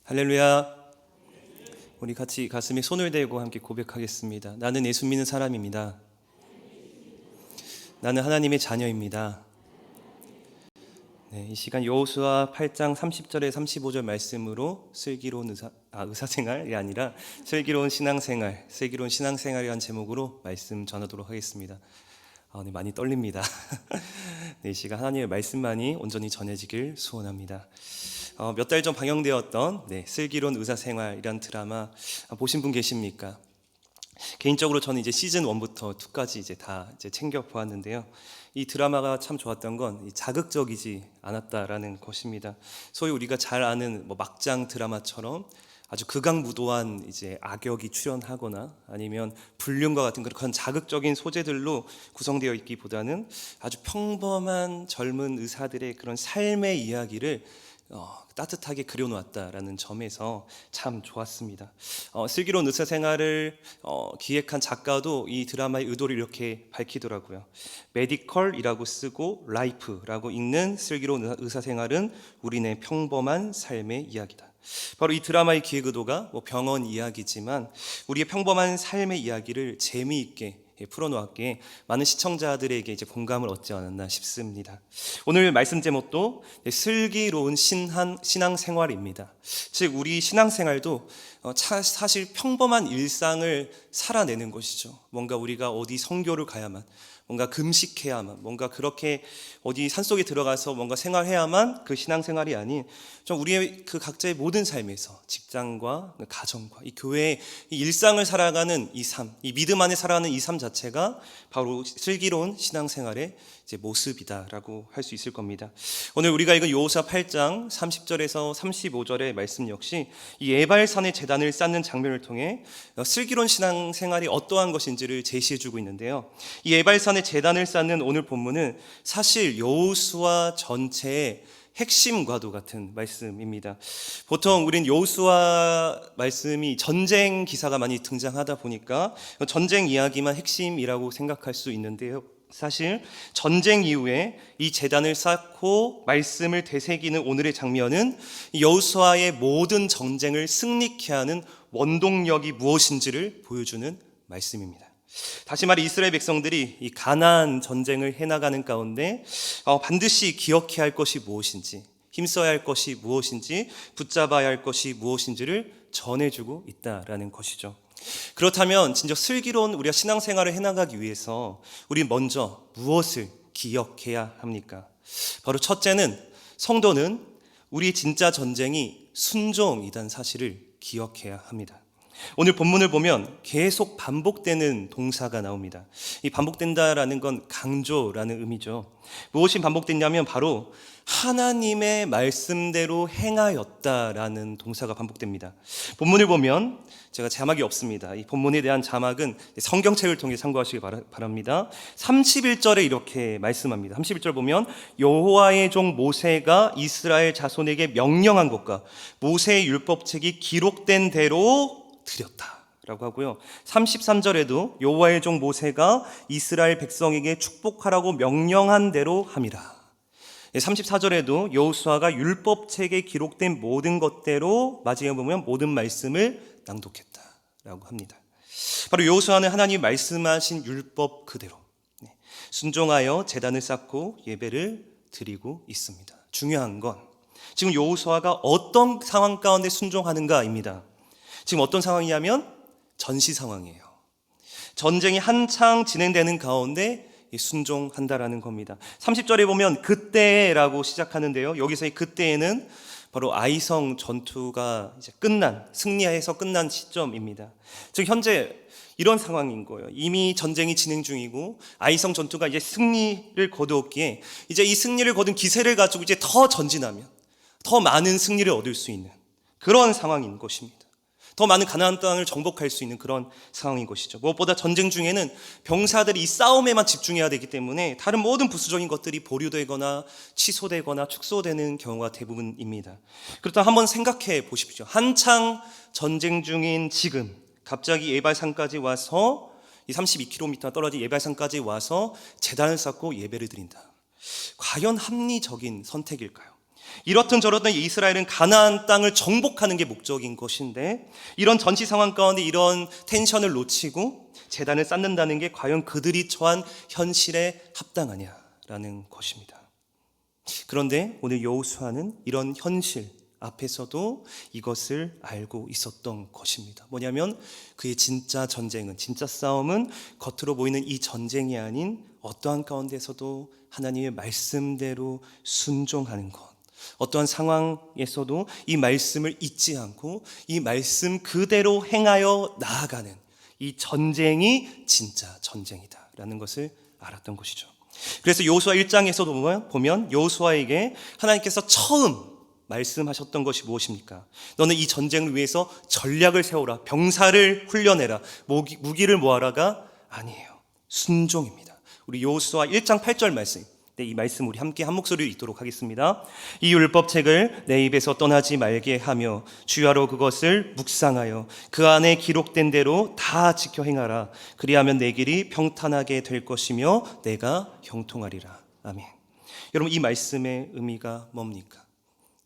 할렐루야. 우리 같이 가슴에 손을 대고 함께 고백하겠습니다. 나는 예수 믿는 사람입니다. 나는 하나님의 자녀입니다. 이 시간 여호수아 8장 30절에 35절 말씀으로 슬기로운 의사생활이 아니라 슬기로운 신앙생활이라는 제목으로 말씀 전하도록 하겠습니다. 네, 많이 떨립니다. 이 시간 하나님의 말씀만이 온전히 전해지길 소원합니다. 몇 달 전 방영되었던 슬기로운 의사생활이라는 드라마 보신 분 계십니까? 개인적으로 저는 이제 시즌 1부터 2까지 다 챙겨 보았는데요. 이 드라마가 참 좋았던 건 자극적이지 않았다라는 것입니다. 소위 우리가 잘 아는 막장 드라마처럼 아주 극악무도한 악역이 출연하거나 아니면 불륜과 같은 그런 자극적인 소재들로 구성되어 있기보다는 아주 평범한 젊은 의사들의 그런 삶의 이야기를 따뜻하게 그려놓았다라는 점에서 참 좋았습니다. 슬기로운 의사생활을 기획한 작가도 이 드라마의 의도를 이렇게 밝히더라고요. 메디컬이라고 쓰고 라이프라고 읽는 슬기로운 의사생활은 우리네 평범한 삶의 이야기다. 바로 이 드라마의 기획 의도가 병원 이야기지만 우리의 평범한 삶의 이야기를 재미있게 풀어놓았기에 많은 시청자들에게 공감을 얻지 않았나 싶습니다. 오늘 말씀 제목도 슬기로운 신앙생활입니다. 즉 우리 신앙생활도 사실 평범한 일상을 살아내는 것이죠. 뭔가 우리가 어디 선교를 가야만, 뭔가 금식해야만, 뭔가 그렇게 어디 산속에 들어가서 뭔가 생활해야만 그 신앙생활이 아닌 좀 우리의 그 각자의 모든 삶에서 직장과 가정과 이 교회의 이 일상을 살아가는 이 삶, 이 믿음 안에 살아가는 이 삶 자체가 바로 슬기로운 신앙생활의 모습이다라고 할 수 있을 겁니다. 오늘 우리가 읽은 여호수아 8장 30절에서 35절의 말씀 역시 이 에발산의 제단을 쌓는 장면을 통해 슬기로운 신앙생활이 어떠한 것인지를 제시해주고 있는데요. 이 에발산의 제단을 쌓는 오늘 본문은 사실 여호수아 전체의 핵심과도 같은 말씀입니다. 보통 우린 여호수아 말씀이 전쟁 기사가 많이 등장하다 보니까 전쟁 이야기만 핵심이라고 생각할 수 있는데요. 사실 전쟁 이후에 이 제단을 쌓고 말씀을 되새기는 오늘의 장면은 여호수아의 모든 전쟁을 승리케 하는 원동력이 무엇인지를 보여주는 말씀입니다. 다시 말해 이스라엘 백성들이 이 가나안 전쟁을 해나가는 가운데 반드시 기억해야 할 것이 무엇인지, 힘써야 할 것이 무엇인지, 붙잡아야 할 것이 무엇인지를 전해주고 있다라는 것이죠. 그렇다면 진짜 슬기로운 우리가 신앙생활을 해나가기 위해서 우리 먼저 무엇을 기억해야 합니까? 바로 첫째는 성도는 우리 진짜 전쟁이 순종이란 사실을 기억해야 합니다. 오늘 본문을 보면 계속 반복되는 동사가 나옵니다. 이 반복된다라는 건 강조라는 의미죠. 무엇이 반복됐냐면 바로 하나님의 말씀대로 행하였다라는 동사가 반복됩니다. 본문을 보면 제가 자막이 없습니다. 이 본문에 대한 자막은 성경책을 통해 참고하시기 바랍니다. 31절에 이렇게 말씀합니다. 31절 보면 여호와의 종 모세가 이스라엘 자손에게 명령한 것과 모세의 율법책이 기록된 대로 드렸다라고 하고요. 33절에도 여호와의 종 모세가 이스라엘 백성에게 축복하라고 명령한 대로 함이라. 34절에도 여호수아가 율법책에 기록된 모든 것대로 마지막에 보면 모든 말씀을 낭독했다라고 합니다. 바로 여호수아는 하나님이 말씀하신 율법 그대로 순종하여 제단을 쌓고 예배를 드리고 있습니다. 중요한 건 지금 여호수아가 어떤 상황 가운데 순종하는가입니다. 지금 어떤 상황이냐면 전시 상황이에요. 전쟁이 한창 진행되는 가운데 순종한다라는 겁니다. 30절에 보면 그때라고 시작하는데요. 여기서의 그때에는 바로 아이성 전투가 이제 승리해서 끝난 시점입니다. 즉 현재 이런 상황인 거예요. 이미 전쟁이 진행 중이고 아이성 전투가 이제 승리를 거두었기에 이제 이 승리를 거둔 기세를 가지고 이제 더 전진하면 더 많은 승리를 얻을 수 있는 그런 상황인 것입니다. 더 많은 가나안 땅을 정복할 수 있는 그런 상황인 것이죠. 무엇보다 전쟁 중에는 병사들이 이 싸움에만 집중해야 되기 때문에 다른 모든 부수적인 것들이 보류되거나 취소되거나 축소되는 경우가 대부분입니다. 그렇다면 한번 생각해 보십시오. 한창 전쟁 중인 지금 갑자기 에발산까지 와서 이 32km 떨어진 에발산까지 와서 제단을 쌓고 예배를 드린다. 과연 합리적인 선택일까요? 이렇든 저렇든 이스라엘은 가나안 땅을 정복하는 게 목적인 것인데, 이런 전시 상황 가운데 이런 텐션을 놓치고 제단을 쌓는다는 게 과연 그들이 처한 현실에 합당하냐라는 것입니다. 그런데 오늘 여호수아는 이런 현실 앞에서도 이것을 알고 있었던 것입니다. 뭐냐면 그의 진짜 전쟁은, 진짜 싸움은 겉으로 보이는 이 전쟁이 아닌 어떠한 가운데서도 하나님의 말씀대로 순종하는 것, 어떠한 상황에서도 이 말씀을 잊지 않고 이 말씀 그대로 행하여 나아가는 이 전쟁이 진짜 전쟁이다라는 것을 알았던 것이죠. 그래서 여호수아 1장에서도 보면 여호수아에게 하나님께서 처음 말씀하셨던 것이 무엇입니까? 너는 이 전쟁을 위해서 전략을 세워라, 병사를 훈련해라, 무기를 모아라가 아니에요. 순종입니다. 우리 여호수아 1장 8절 말씀, 이 말씀 우리 함께 한 목소리로 읽도록 하겠습니다. 이 율법책을 내 입에서 떠나지 말게 하며 주야로 그것을 묵상하여 그 안에 기록된 대로 다 지켜 행하라. 그리하면 내 길이 평탄하게 될 것이며 내가 형통하리라. 아멘. 여러분, 이 말씀의 의미가 뭡니까?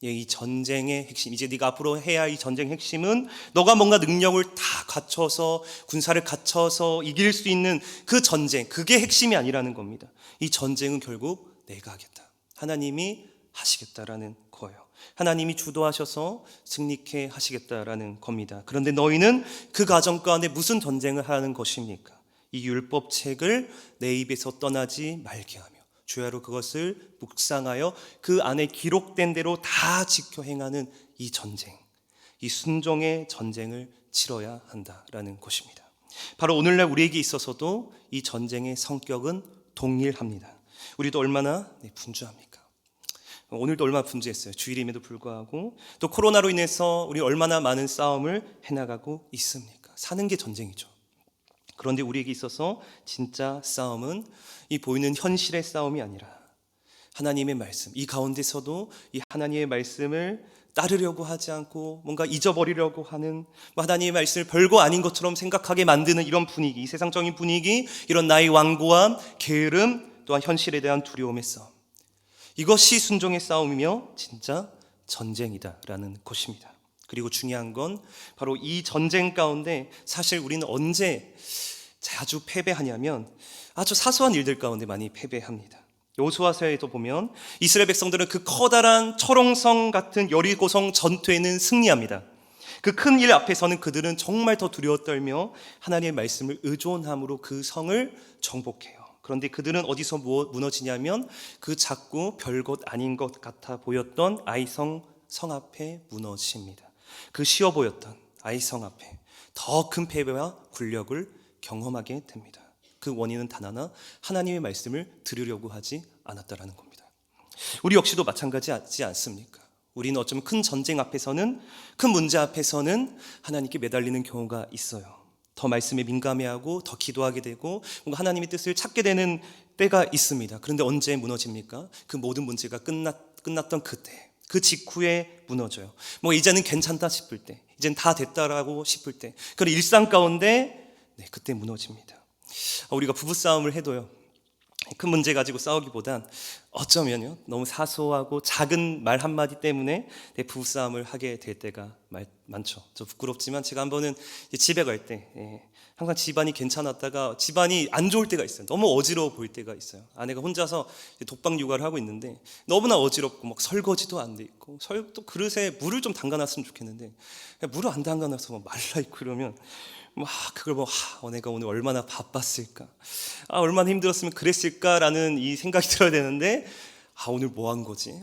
이 전쟁의 핵심, 이제 네가 앞으로 해야 할 이 전쟁의 핵심은 너가 뭔가 능력을 다 갖춰서, 군사를 갖춰서 이길 수 있는 그 전쟁, 그게 핵심이 아니라는 겁니다. 이 전쟁은 결국 내가 하겠다, 하나님이 하시겠다라는 거예요. 하나님이 주도하셔서 승리케 하시겠다라는 겁니다. 그런데 너희는 그 과정 가운데 무슨 전쟁을 하는 것입니까? 이 율법책을 내 입에서 떠나지 말게 하며 주야로 그것을 묵상하여 그 안에 기록된 대로 다 지켜 행하는 이 전쟁, 이 순종의 전쟁을 치러야 한다라는 것입니다. 바로 오늘날 우리에게 있어서도 이 전쟁의 성격은 동일합니다. 우리도 얼마나 분주합니까? 오늘도 얼마나 분주했어요. 주일임에도 불구하고. 또 코로나로 인해서 우리 얼마나 많은 싸움을 해나가고 있습니까? 사는 게 전쟁이죠. 그런데 우리에게 있어서 진짜 싸움은 이 보이는 현실의 싸움이 아니라 하나님의 말씀, 이 가운데서도 이 하나님의 말씀을 따르려고 하지 않고 뭔가 잊어버리려고 하는, 하나님의 말씀을 별거 아닌 것처럼 생각하게 만드는 이런 분위기, 세상적인 분위기, 이런 나의 완고함, 게으름, 또한 현실에 대한 두려움의 싸움, 이것이 순종의 싸움이며 진짜 전쟁이다라는 것입니다. 그리고 중요한 건 바로 이 전쟁 가운데 사실 우리는 언제 자주 패배하냐면 아주 사소한 일들 가운데 많이 패배합니다. 여호수아서에도 보면 이스라엘 백성들은 그 커다란 철옹성 같은 여리고성 전투에는 승리합니다. 그 큰 일 앞에서는 그들은 정말 더 두려워 떨며 하나님의 말씀을 의존함으로 그 성을 정복해요. 그런데 그들은 어디서 무너지냐면 그 작고 별것 아닌 것 같아 보였던 아이성 성 앞에 무너집니다. 그 쉬워 보였던 아이성 앞에 더 큰 패배와 굴력을 경험하게 됩니다. 그 원인은 단 하나, 하나님의 말씀을 들으려고 하지 않았다라는 겁니다. 우리 역시도 마찬가지지 않습니까? 우리는 어쩌면 큰 전쟁 앞에서는, 큰 문제 앞에서는 하나님께 매달리는 경우가 있어요. 더 말씀에 민감해하고 더 기도하게 되고 뭔가 하나님의 뜻을 찾게 되는 때가 있습니다. 그런데 언제 무너집니까? 그 모든 문제가 끝났던 그때, 그 직후에 무너져요. 뭐 이제는 괜찮다 싶을 때, 이제는 다 됐다라고 싶을 때, 그런 일상 가운데 그때 무너집니다. 우리가 부부싸움을 해도요, 큰 문제 가지고 싸우기보단 어쩌면요 너무 사소하고 작은 말 한마디 때문에 부부싸움을 하게 될 때가 많죠. 저 부끄럽지만 제가 한 번은 집에 갈 때 항상 집안이 괜찮았다가 집안이 안 좋을 때가 있어요. 너무 어지러워 보일 때가 있어요. 아내가 혼자서 독박 육아를 하고 있는데 너무나 어지럽고 막 설거지도 안 돼 있고, 또 그릇에 물을 좀 담가놨으면 좋겠는데 물을 안 담가놔서 막 말라 있고 이러면 그걸 내가 오늘 얼마나 바빴을까, 얼마나 힘들었으면 그랬을까라는 이 생각이 들어야 되는데 오늘 뭐 한 거지?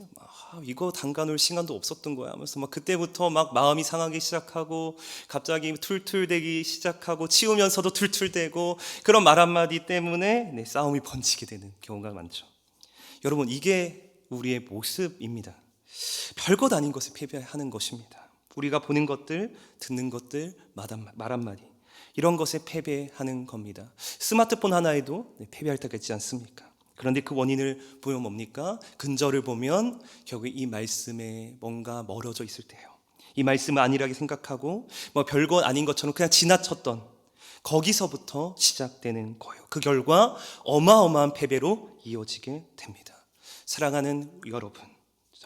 이거 담가놓을 시간도 없었던 거야 하면서 그때부터 마음이 상하기 시작하고 갑자기 툴툴대기 시작하고 치우면서도 툴툴대고 그런 말 한마디 때문에 싸움이 번지게 되는 경우가 많죠. 여러분, 이게 우리의 모습입니다. 별것 아닌 것에 패배하는 것입니다. 우리가 보는 것들, 듣는 것들, 말 한마디, 이런 것에 패배하는 겁니다. 스마트폰 하나에도 패배할 때가 있지 않습니까? 그런데 그 원인을 보면 뭡니까? 근저를 보면 결국 이 말씀에 뭔가 멀어져 있을 때예요. 이 말씀을 안일하게 생각하고 별것 아닌 것처럼 그냥 지나쳤던, 거기서부터 시작되는 거예요. 그 결과 어마어마한 패배로 이어지게 됩니다. 사랑하는 여러분,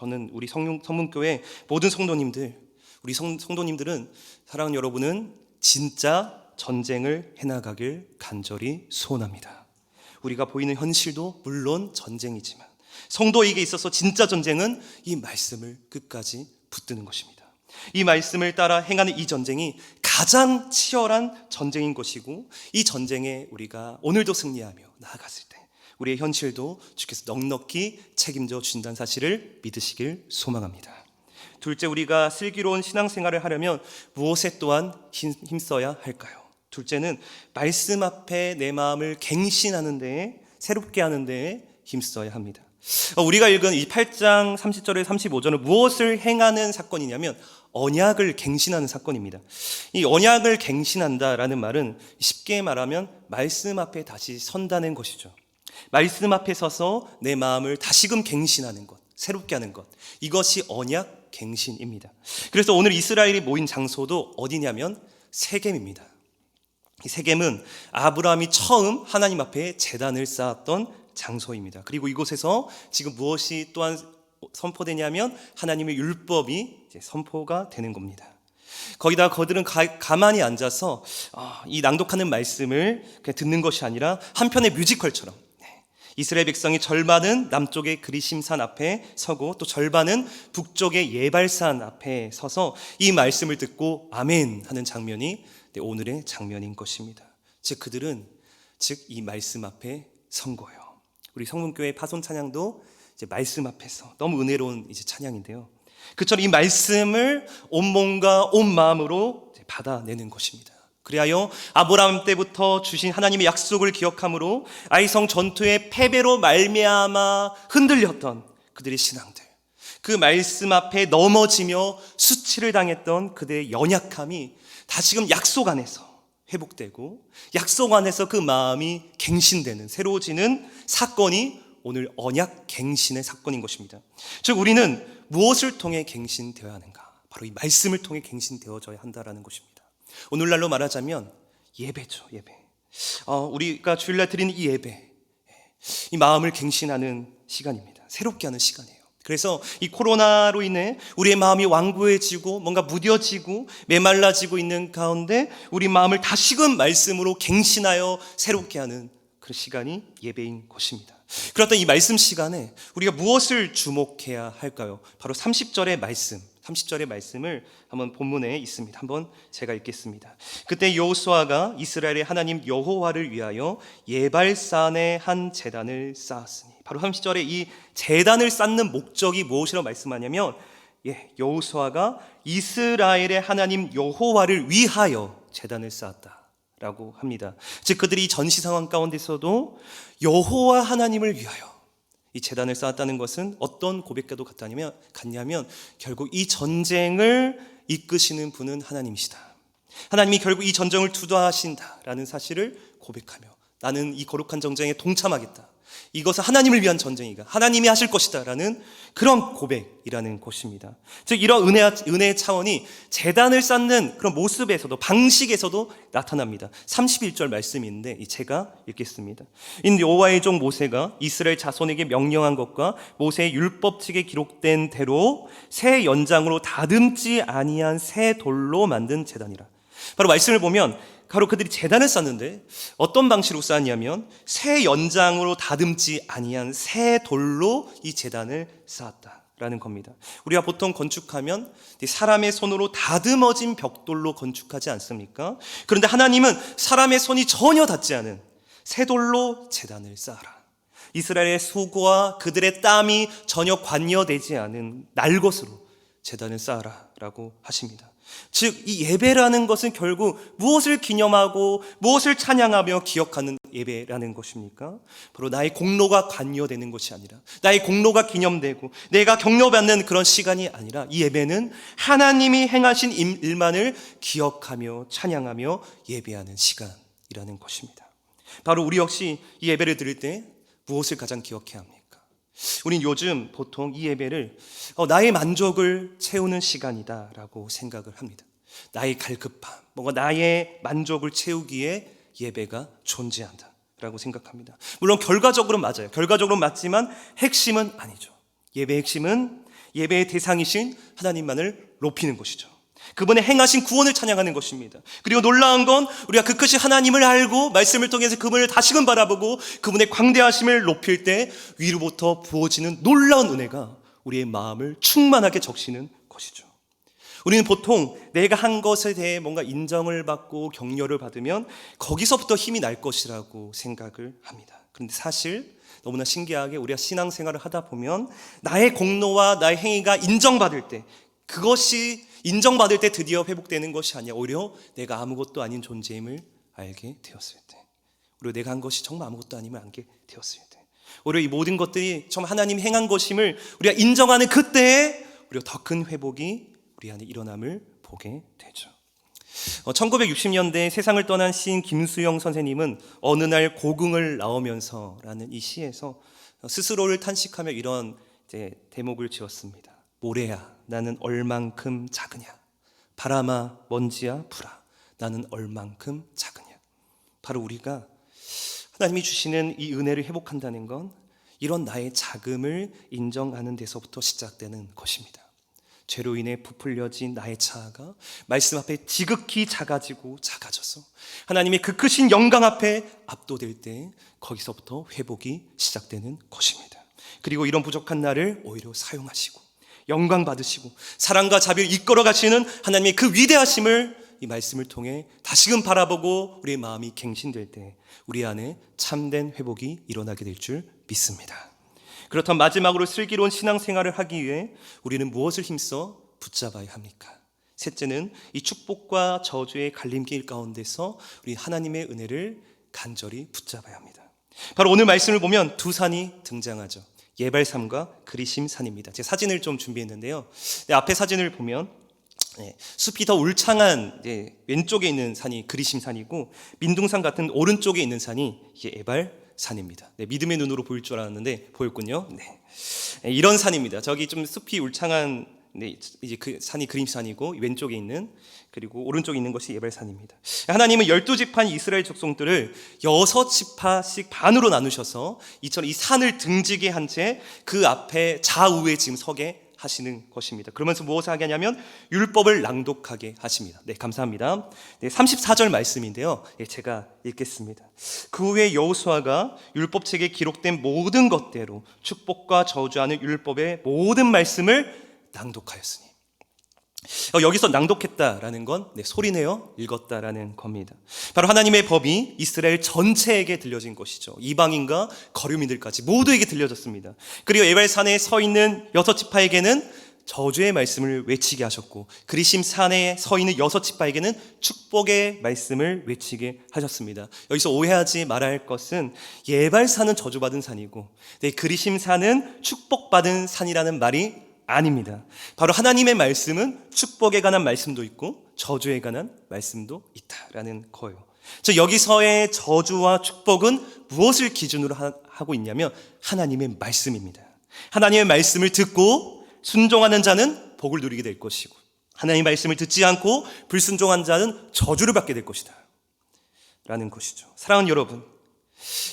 저는 우리 성문교회 모든 성도님들, 우리 성도님들은 사랑하는 여러분은 진짜 전쟁을 해나가길 간절히 소원합니다. 우리가 보이는 현실도 물론 전쟁이지만 성도에게 있어서 진짜 전쟁은 이 말씀을 끝까지 붙드는 것입니다. 이 말씀을 따라 행하는 이 전쟁이 가장 치열한 전쟁인 것이고, 이 전쟁에 우리가 오늘도 승리하며 나아갔을 때 우리의 현실도 주께서 넉넉히 책임져 주신다는 사실을 믿으시길 소망합니다. 둘째, 우리가 슬기로운 신앙생활을 하려면 무엇에 또한 힘써야 할까요? 둘째는 말씀 앞에 내 마음을 갱신하는 데에, 새롭게 하는 데에 힘써야 합니다. 우리가 읽은 이 8장 30절에 35절은 무엇을 행하는 사건이냐면 언약을 갱신하는 사건입니다. 이 언약을 갱신한다라는 말은 쉽게 말하면 말씀 앞에 다시 선다는 것이죠. 말씀 앞에 서서 내 마음을 다시금 갱신하는 것, 새롭게 하는 것, 이것이 언약 갱신입니다. 그래서 오늘 이스라엘이 모인 장소도 어디냐면 세겜입니다. 이 세겜은 아브라함이 처음 하나님 앞에 제단을 쌓았던 장소입니다. 그리고 이곳에서 지금 무엇이 또한 선포되냐면 하나님의 율법이 이제 선포가 되는 겁니다. 거기다 그들은 가만히 앉아서 이 낭독하는 말씀을 그냥 듣는 것이 아니라 한편의 뮤지컬처럼 이스라엘 백성이 절반은 남쪽의 그리심산 앞에 서고 또 절반은 북쪽의 예발산 앞에 서서 이 말씀을 듣고 아멘 하는 장면이 오늘의 장면인 것입니다. 즉 그들은 이 말씀 앞에 선 거예요. 우리 성문교회 파손 찬양도 이제 말씀 앞에서 너무 은혜로운 이제 찬양인데요. 그처럼 이 말씀을 온 몸과 온 마음으로 받아내는 것입니다. 그리하여 아브라함 때부터 주신 하나님의 약속을 기억함으로 아이성 전투의 패배로 말미암아 흔들렸던 그들의 신앙들, 그 말씀 앞에 넘어지며 수치를 당했던 그들의 연약함이 다시금 약속 안에서 회복되고 약속 안에서 그 마음이 갱신되는, 새로워지는 사건이 오늘 언약 갱신의 사건인 것입니다. 즉 우리는 무엇을 통해 갱신되어야 하는가? 바로 이 말씀을 통해 갱신되어져야 한다는 것입니다. 오늘날로 말하자면 예배죠. 예배. 우리가 주일날 드리는 이 예배, 이 마음을 갱신하는 시간입니다. 새롭게 하는 시간이에요. 그래서 이 코로나로 인해 우리의 마음이 완고해지고 뭔가 무뎌지고 메말라지고 있는 가운데 우리 마음을 다시금 말씀으로 갱신하여 새롭게 하는 그 시간이 예배인 것입니다. 그렇다면 이 말씀 시간에 우리가 무엇을 주목해야 할까요? 바로 30절의 말씀, 30절의 말씀을 한번 본문에 있습니다. 한번 제가 읽겠습니다. 그때 여호수아가 이스라엘의 하나님 여호와를 위하여 예발산에 한 제단을 쌓았으니, 바로 30절에 이 제단을 쌓는 목적이 무엇이라고 말씀하냐면 여호수아가 이스라엘의 하나님 여호와를 위하여 제단을 쌓았다라고 합니다. 즉 그들이 전시 상황 가운데서도 여호와 하나님을 위하여 이 제단을 쌓았다는 것은 어떤 고백과도 같냐면 결국 이 전쟁을 이끄시는 분은 하나님이시다. 하나님이 결국 이 전쟁을 주도하신다라는 사실을 고백하며 나는 이 거룩한 전쟁에 동참하겠다. 이것은 하나님을 위한 전쟁이다. 하나님이 하실 것이다 라는 그런 고백이라는 것입니다. 즉 이런 은혜의 차원이 제단을 쌓는 그런 모습에서도, 방식에서도 나타납니다. 31절 말씀이 있는데 제가 읽겠습니다. 여호와의 종 모세가 이스라엘 자손에게 명령한 것과 모세의 율법책에 기록된 대로 새 연장으로 다듬지 아니한 새 돌로 만든 제단이라. 바로 말씀을 보면 바로 그들이 제단을 쌓는데 어떤 방식으로 쌓았냐면 새 연장으로 다듬지 아니한 새 돌로 이 제단을 쌓았다라는 겁니다. 우리가 보통 건축하면 사람의 손으로 다듬어진 벽돌로 건축하지 않습니까? 그런데 하나님은 사람의 손이 전혀 닿지 않은 새 돌로 제단을 쌓아라. 이스라엘의 수고와 그들의 땀이 전혀 관여되지 않은 날것으로 제단을 쌓아라 라고 하십니다. 즉 이 예배라는 것은 결국 무엇을 기념하고 무엇을 찬양하며 기억하는 예배라는 것입니까? 바로 나의 공로가 관여되는 것이 아니라, 나의 공로가 기념되고 내가 격려받는 그런 시간이 아니라, 이 예배는 하나님이 행하신 일만을 기억하며 찬양하며 예배하는 시간이라는 것입니다. 바로 우리 역시 이 예배를 드릴 때 무엇을 가장 기억해야 합니까? 우린 요즘 보통 이 예배를 나의 만족을 채우는 시간이다라고 생각을 합니다. 나의 갈급함, 뭔가 나의 만족을 채우기에 예배가 존재한다라고 생각합니다. 물론 결과적으로 맞아요. 결과적으로 맞지만 핵심은 아니죠. 예배의 핵심은 예배의 대상이신 하나님만을 높이는 것이죠. 그분의 행하신 구원을 찬양하는 것입니다. 그리고 놀라운 건 우리가 그 크신 하나님을 알고 말씀을 통해서 그분을 다시금 바라보고 그분의 광대하심을 높일 때 위로부터 부어지는 놀라운 은혜가 우리의 마음을 충만하게 적시는 것이죠. 우리는 보통 내가 한 것에 대해 뭔가 인정을 받고 격려를 받으면 거기서부터 힘이 날 것이라고 생각을 합니다. 그런데 사실 너무나 신기하게 우리가 신앙생활을 하다 보면 나의 공로와 나의 행위가 인정받을 때, 그것이 인정받을 때 드디어 회복되는 것이 아니라 오히려 내가 아무것도 아닌 존재임을 알게 되었을 때, 오히려 내가 한 것이 정말 아무것도 아님을 알게 되었을 때, 오히려 이 모든 것들이 정말 하나님이 행한 것임을 우리가 인정하는 그때에 오히려 더 큰 회복이 우리 안에 일어남을 보게 되죠. 1960년대 세상을 떠난 시인 김수영 선생님은 어느 날 고궁을 나오면서라는 이 시에서 스스로를 탄식하며 이런 대목을 지었습니다. 모래야 나는 얼만큼 작으냐, 바람아 먼지야 불아 나는 얼만큼 작으냐. 바로 우리가 하나님이 주시는 이 은혜를 회복한다는 건 이런 나의 작음을 인정하는 데서부터 시작되는 것입니다. 죄로 인해 부풀려진 나의 자아가 말씀 앞에 지극히 작아지고 작아져서 하나님의 그 크신 영광 앞에 압도될 때 거기서부터 회복이 시작되는 것입니다. 그리고 이런 부족한 나를 오히려 사용하시고 영광 받으시고 사랑과 자비를 이끌어 가시는 하나님의 그 위대하심을 이 말씀을 통해 다시금 바라보고 우리의 마음이 갱신될 때 우리 안에 참된 회복이 일어나게 될 줄 믿습니다. 그렇다면 마지막으로 슬기로운 신앙생활을 하기 위해 우리는 무엇을 힘써 붙잡아야 합니까? 셋째는 이 축복과 저주의 갈림길 가운데서 우리 하나님의 은혜를 간절히 붙잡아야 합니다. 바로 오늘 말씀을 보면 두 산이 등장하죠. 예발산과 그리심산입니다. 제가 사진을 좀 준비했는데요. 앞에 사진을 보면 숲이 더 울창한 왼쪽에 있는 산이 그리심산이고 민둥산 같은 오른쪽에 있는 산이 예발산입니다. 믿음의 눈으로 보일 줄 알았는데 보였군요. 이런 산입니다. 저기 좀 숲이 울창한 이제 그 산이 그리심산이고 왼쪽에 있는 그리고 오른쪽에 있는 것이 예발산입니다. 하나님은 12지파 이스라엘 족속들을 6지파씩 반으로 나누셔서 이처럼 이 산을 등지게 한 채 그 앞에 좌우에 지금 서게 하시는 것입니다. 그러면서 무엇을 하게 하냐면 율법을 낭독하게 하십니다. 감사합니다. 34절 말씀인데요. 제가 읽겠습니다. 그 후에 여호수아가 율법책에 기록된 모든 것대로 축복과 저주하는 율법의 모든 말씀을 낭독하였으니. 여기서 낭독했다라는 건 소리내어 읽었다라는 겁니다. 바로 하나님의 법이 이스라엘 전체에게 들려진 것이죠. 이방인과 거류민들까지 모두에게 들려졌습니다. 그리고 예발산에 서 있는 6지파에게는 저주의 말씀을 외치게 하셨고 그리심산에 서 있는 6지파에게는 축복의 말씀을 외치게 하셨습니다. 여기서 오해하지 말아야 할 것은 예발산은 저주받은 산이고 그리심산은 축복받은 산이라는 말이 아닙니다. 바로 하나님의 말씀은 축복에 관한 말씀도 있고 저주에 관한 말씀도 있다라는 거예요. 즉 여기서의 저주와 축복은 무엇을 기준으로 하고 있냐면 하나님의 말씀입니다. 하나님의 말씀을 듣고 순종하는 자는 복을 누리게 될 것이고 하나님의 말씀을 듣지 않고 불순종한 자는 저주를 받게 될 것이다 라는 것이죠. 사랑하는 여러분,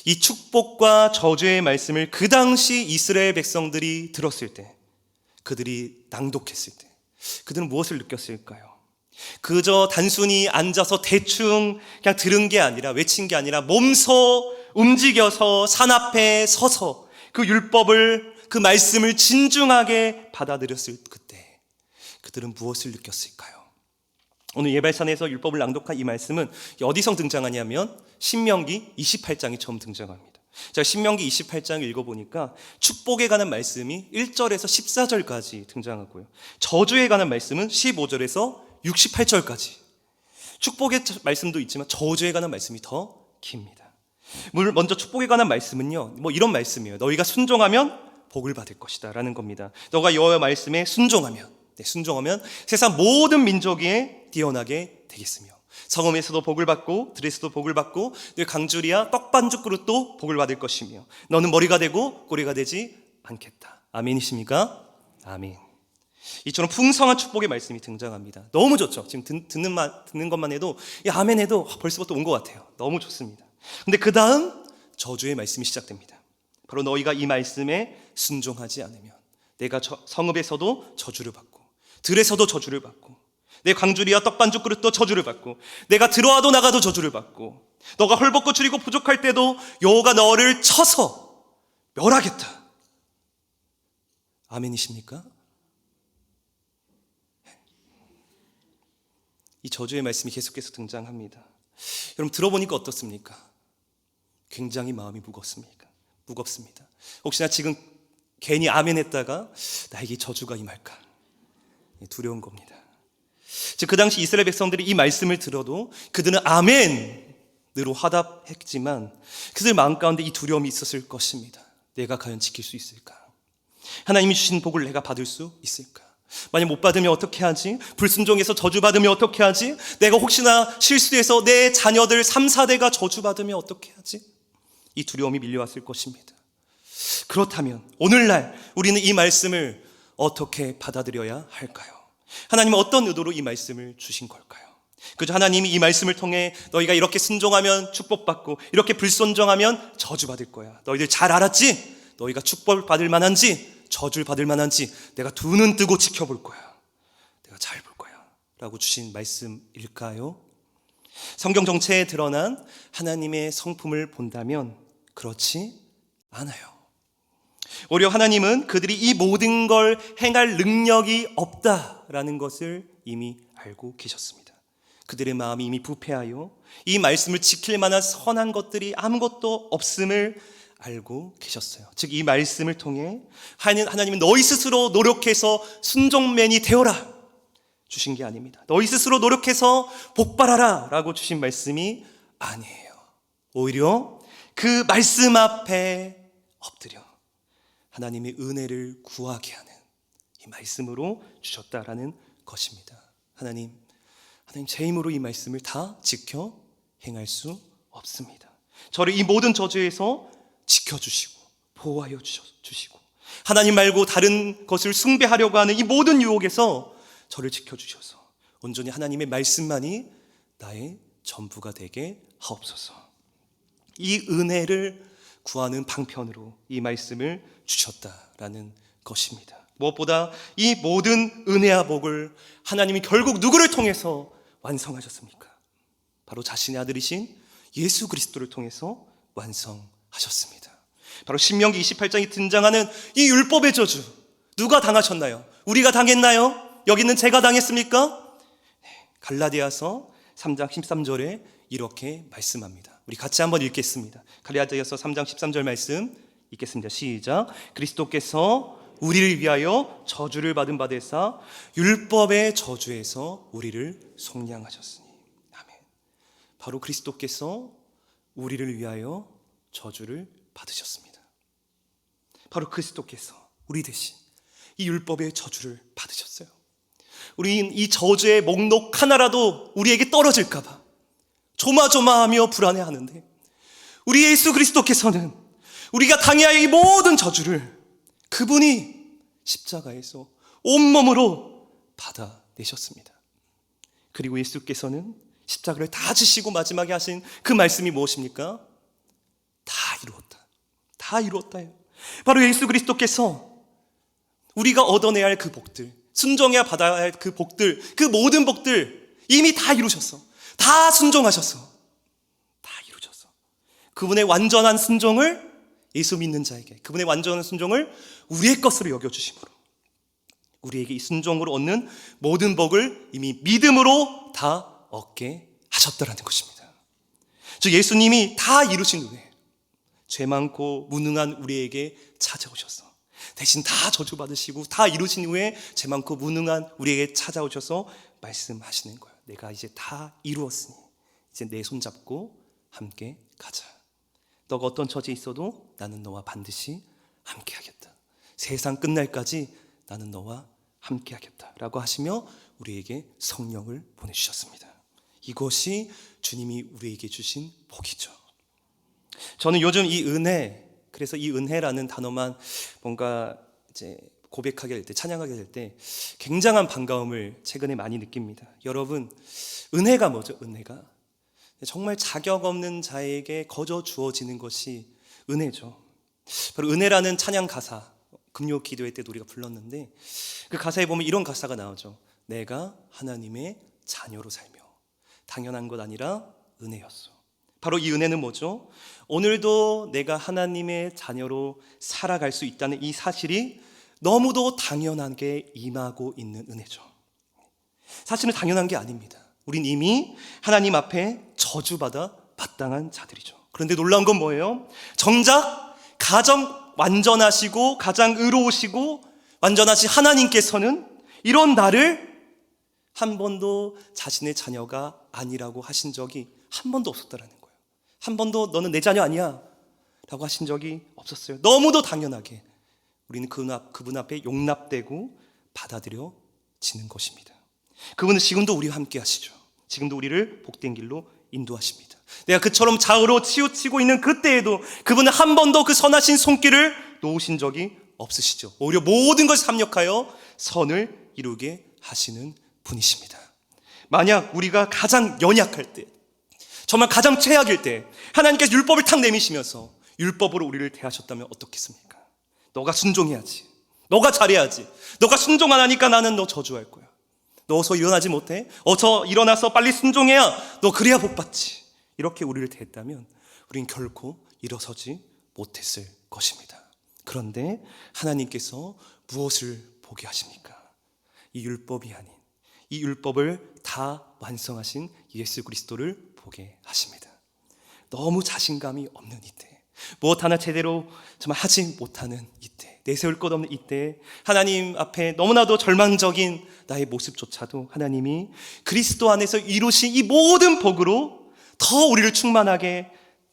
이 축복과 저주의 말씀을 그 당시 이스라엘 백성들이 들었을 때, 그들이 낭독했을 때 그들은 무엇을 느꼈을까요? 그저 단순히 앉아서 대충 그냥 들은 게 아니라 외친 게 아니라 몸소 움직여서 산 앞에 서서 그 율법을 그 말씀을 진중하게 받아들였을 그때 그들은 무엇을 느꼈을까요? 오늘 예발산에서 율법을 낭독한 이 말씀은 어디서 등장하냐면 신명기 28장이 처음 등장합니다. 제가 신명기 28장을 읽어보니까 축복에 관한 말씀이 1절에서 14절까지 등장하고요. 저주에 관한 말씀은 15절에서 68절까지. 축복의 말씀도 있지만 저주에 관한 말씀이 더 깁니다. 먼저 축복에 관한 말씀은요, 이런 말씀이에요. 너희가 순종하면 복을 받을 것이다 라는 겁니다. 너가 여호와의 말씀에 순종하면 세상 모든 민족이 뛰어나게 되겠으며 성읍에서도 복을 받고 들에서도 복을 받고 늘 강주리야 떡반죽 그릇도 복을 받을 것이며 너는 머리가 되고 꼬리가 되지 않겠다. 아멘이십니까? 아멘. 이처럼 풍성한 축복의 말씀이 등장합니다. 너무 좋죠. 지금 듣는 것만 해도 아멘 해도 벌써부터 온 것 같아요. 너무 좋습니다. 근데 그 다음 저주의 말씀이 시작됩니다. 바로 너희가 이 말씀에 순종하지 않으면 내가 성읍에서도 저주를 받고 들에서도 저주를 받고 내 광주리와 떡반죽 그릇도 저주를 받고 내가 들어와도 나가도 저주를 받고 너가 헐벗고 줄이고 부족할 때도 여호와가 너를 쳐서 멸하겠다. 아멘이십니까? 이 저주의 말씀이 계속해서 등장합니다. 여러분 들어보니까 어떻습니까? 굉장히 마음이 무겁습니다. 혹시나 지금 괜히 아멘 했다가 나에게 저주가 임할까 두려운 겁니다. 즉 그 당시 이스라엘 백성들이 이 말씀을 들어도 그들은 아멘으로 화답했지만 그들 마음 가운데 이 두려움이 있었을 것입니다. 내가 과연 지킬 수 있을까? 하나님이 주신 복을 내가 받을 수 있을까? 만약 못 받으면 어떻게 하지? 불순종해서 저주받으면 어떻게 하지? 내가 혹시나 실수해서 내 자녀들 3, 4대가 저주받으면 어떻게 하지? 이 두려움이 밀려왔을 것입니다. 그렇다면 오늘날 우리는 이 말씀을 어떻게 받아들여야 할까요? 하나님은 어떤 의도로 이 말씀을 주신 걸까요? 그저 하나님이 이 말씀을 통해 너희가 이렇게 순종하면 축복받고 이렇게 불순종하면 저주받을 거야. 너희들 잘 알았지? 너희가 축복받을 만한지 저주를 받을 만한지 내가 두 눈 뜨고 지켜볼 거야. 내가 잘 볼 거야 라고 주신 말씀일까요? 성경 정체에 드러난 하나님의 성품을 본다면 그렇지 않아요. 오히려 하나님은 그들이 이 모든 걸 행할 능력이 없다라는 것을 이미 알고 계셨습니다. 그들의 마음이 이미 부패하여 이 말씀을 지킬 만한 선한 것들이 아무것도 없음을 알고 계셨어요. 즉 이 말씀을 통해 하나님은 너희 스스로 노력해서 순종맨이 되어라 주신 게 아닙니다. 너희 스스로 노력해서 복받아라 라고 주신 말씀이 아니에요. 오히려 그 말씀 앞에 엎드려 하나님의 은혜를 구하게 하는 이 말씀으로 주셨다라는 것입니다. 하나님 제 힘으로 이 말씀을 다 지켜 행할 수 없습니다. 저를 이 모든 저주에서 지켜주시고 보호하여 주시고 하나님 말고 다른 것을 숭배하려고 하는 이 모든 유혹에서 저를 지켜주셔서 온전히 하나님의 말씀만이 나의 전부가 되게 하옵소서. 이 은혜를 구하는 방편으로 이 말씀을 주셨다라는 것입니다. 무엇보다 이 모든 은혜와 복을 하나님이 결국 누구를 통해서 완성하셨습니까? 바로 자신의 아들이신 예수 그리스도를 통해서 완성하셨습니다. 바로 신명기 28장에 등장하는 이 율법의 저주 누가 당하셨나요? 우리가 당했나요? 여기는 제가 당했습니까? 갈라디아서 3장 13절에 이렇게 말씀합니다. 우리 같이 한번 읽겠습니다. 갈라디아서 3장 13절 말씀 읽겠습니다. 시작. 그리스도께서 우리를 위하여 저주를 받은 바 되사 율법의 저주에서 우리를 속량하셨으니. 아멘. 바로 그리스도께서 우리를 위하여 저주를 받으셨습니다. 바로 그리스도께서 우리 대신 이 율법의 저주를 받으셨어요. 우리는 이 저주의 목록 하나라도 우리에게 떨어질까 봐 조마조마하며 불안해하는데 우리 예수 그리스도께서는 우리가 당해야 할 이 모든 저주를 그분이 십자가에서 온몸으로 받아내셨습니다. 그리고 예수께서는 십자가를 다 지시고 마지막에 하신 그 말씀이 무엇입니까? 다 이루었다. 다 이루었다요. 바로 예수 그리스도께서 우리가 얻어내야 할 그 복들, 순종해야 받아야 할 그 복들, 그 모든 복들 이미 다 이루셨어. 다 순종하셨어. 다 이루셨어. 그분의 완전한 순종을 예수 믿는 자에게, 그분의 완전한 순종을 우리의 것으로 여겨주심으로 우리에게 이 순종으로 얻는 모든 복을 이미 믿음으로 다 얻게 하셨다라는 것입니다. 즉 예수님이 다 이루신 후에 죄 많고 무능한 우리에게 찾아오셔서 대신 다 저주받으시고 다 이루신 후에 죄 많고 무능한 우리에게 찾아오셔서 말씀하시는 거예요. 내가 이제 다 이루었으니 이제 내 손잡고 함께 가자. 너가 어떤 처지에 있어도 나는 너와 반드시 함께 하겠다. 세상 끝날까지 나는 너와 함께 하겠다 라고 하시며 우리에게 성령을 보내주셨습니다. 이것이 주님이 우리에게 주신 복이죠. 저는 요즘 이 은혜, 그래서 이 은혜라는 단어만 뭔가 이제 고백하게 될 때, 찬양하게 될 때 굉장한 반가움을 최근에 많이 느낍니다. 여러분, 은혜가 뭐죠? 은혜가 정말 자격 없는 자에게 거저 주어지는 것이 은혜죠. 바로 은혜라는 찬양 가사, 금요 기도회 때도 우리가 불렀는데 그 가사에 보면 이런 가사가 나오죠. 내가 하나님의 자녀로 살며. 당연한 것 아니라 은혜였어. 바로 이 은혜는 뭐죠? 오늘도 내가 하나님의 자녀로 살아갈 수 있다는 이 사실이 너무도 당연하게 임하고 있는 은혜죠. 사실은 당연한 게 아닙니다. 우린 이미 하나님 앞에 저주받아 마땅한 자들이죠. 그런데 놀라운 건 뭐예요? 정작 가장 완전하시고 가장 의로우시고 완전하신 하나님께서는 이런 나를 한 번도 자신의 자녀가 아니라고 하신 적이 한 번도 없었다라는 거예요. 한 번도 너는 내 자녀 아니야 라고 하신 적이 없었어요. 너무도 당연하게 우리는 그분 앞에 용납되고 받아들여지는 것입니다. 그분은 지금도 우리와 함께 하시죠. 지금도 우리를 복된 길로 인도하십니다. 내가 그처럼 좌우로 치우치고 있는 그때에도 그분은 한 번도 그 선하신 손길을 놓으신 적이 없으시죠. 오히려 모든 것을 합력하여 선을 이루게 하시는 분이십니다. 만약 우리가 가장 연약할 때, 정말 가장 최악일 때 하나님께서 율법을 탁 내미시면서 율법으로 우리를 대하셨다면 어떻겠습니까? 너가 순종해야지, 너가 잘해야지, 너가 순종 안 하니까 나는 너 저주할 거야, 너 어서 일어나지 못해? 어서 일어나서 빨리 순종해야 너 그래야 복 받지. 이렇게 우리를 대했다면 우린 결코 일어서지 못했을 것입니다. 그런데 하나님께서 무엇을 보게 하십니까? 이 율법이 아닌 이 율법을 다 완성하신 예수 그리스도를 보게 하십니다. 너무 자신감이 없는 이때, 무엇 하나 제대로 정말 하지 못하는 이때, 내세울 것 없는 이때 하나님 앞에 너무나도 절망적인 나의 모습조차도 하나님이 그리스도 안에서 이루신 이 모든 복으로 더 우리를 충만하게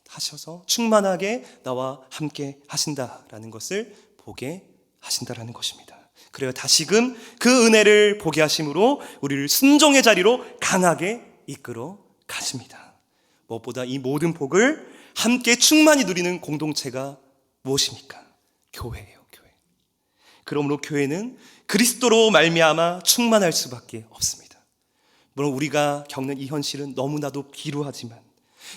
하셔서 충만하게 나와 함께 하신다라는 것을 보게 하신다라는 것입니다. 그래요, 다시금 그 은혜를 보게 하심으로 우리를 순종의 자리로 강하게 이끌어 가십니다. 무엇보다 이 모든 복을 함께 충만히 누리는 공동체가 무엇입니까? 교회예요, 교회. 그러므로 교회는 그리스도로 말미암아 충만할 수밖에 없습니다. 물론 우리가 겪는 이 현실은 너무나도 기루하지만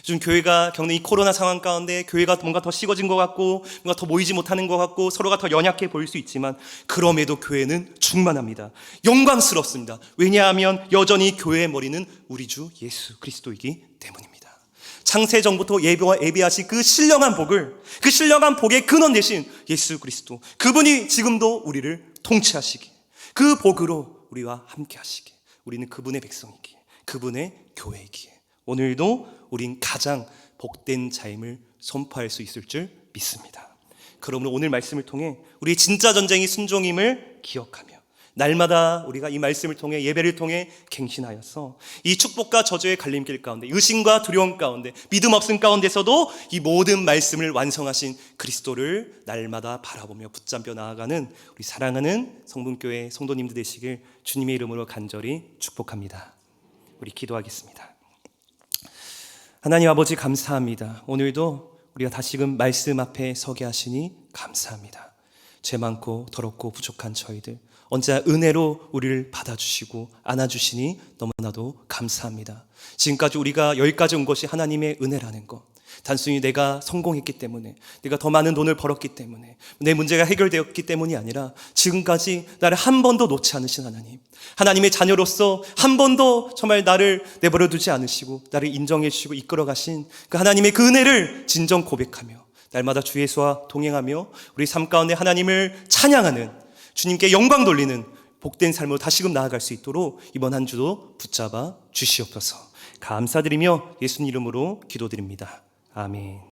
요즘 교회가 겪는 이 코로나 상황 가운데 교회가 뭔가 더 식어진 것 같고 뭔가 더 모이지 못하는 것 같고 서로가 더 연약해 보일 수 있지만 그럼에도 교회는 충만합니다. 영광스럽습니다. 왜냐하면 여전히 교회의 머리는 우리 주 예수 그리스도이기 때문입니다. 창세전부터 예비하신 그 신령한 복을, 그 신령한 복의 근원 되신 예수 그리스도, 그분이 지금도 우리를 통치하시기에, 그 복으로 우리와 함께 하시기에, 우리는 그분의 백성이기에, 그분의 교회이기에 오늘도 우린 가장 복된 자임을 선포할 수 있을 줄 믿습니다. 그러므로 오늘 말씀을 통해 우리의 진짜 전쟁이 순종임을 기억하며 날마다 우리가 이 말씀을 통해 예배를 통해 갱신하여서 이 축복과 저주의 갈림길 가운데, 의심과 두려움 가운데, 믿음 없음 가운데서도 이 모든 말씀을 완성하신 그리스도를 날마다 바라보며 붙잡혀 나아가는 우리 사랑하는 성분교회 성도님들 되시길 주님의 이름으로 간절히 축복합니다. 우리 기도하겠습니다. 하나님 아버지 감사합니다. 오늘도 우리가 다시금 말씀 앞에 서게 하시니 감사합니다. 죄 많고 더럽고 부족한 저희들 언제나 은혜로 우리를 받아주시고 안아주시니 너무나도 감사합니다. 지금까지 우리가 여기까지 온 것이 하나님의 은혜라는 것, 단순히 내가 성공했기 때문에, 내가 더 많은 돈을 벌었기 때문에, 내 문제가 해결되었기 때문이 아니라 지금까지 나를 한 번도 놓지 않으신 하나님, 하나님의 자녀로서 한 번도 정말 나를 내버려 두지 않으시고 나를 인정해 주시고 이끌어 가신 그 하나님의 그 은혜를 진정 고백하며 날마다 주 예수와 동행하며 우리 삶 가운데 하나님을 찬양하는, 주님께 영광 돌리는 복된 삶으로 다시금 나아갈 수 있도록 이번 한 주도 붙잡아 주시옵소서. 감사드리며 예수님 이름으로 기도드립니다. 아멘.